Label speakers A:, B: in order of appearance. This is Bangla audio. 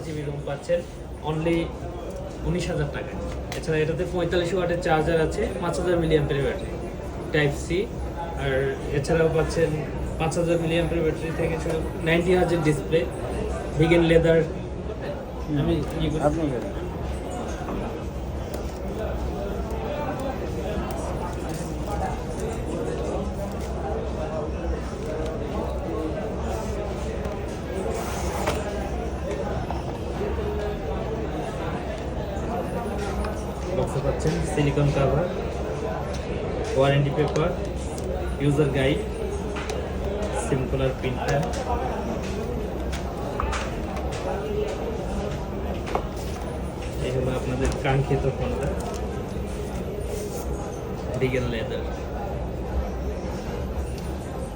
A: জিবি রুম পাচ্ছেন অনলি 19,000 টাকায়। এছাড়া এটাতে 45 ওয়াটের চার্জার আছে, 5000 মিলিঅ্যাম্পিয়ার ব্যাটারি টাইপ সি। আর এছাড়াও পাচ্ছেন 5000 মিলিঅ্যাম্পিয়ার ব্যাটারি থেকে শুরু 90 হার্জের ডিসপ্লে, ভিগান লেদার। আমি
B: আপনি
A: বক্সে পাচ্ছেন silicon cover, warranty paper, user guide, SIM কলার প্রিন্টার। এই হলো আপনাদের কাঙ্ক্ষিত ফোনটা, ভিগান লেদার।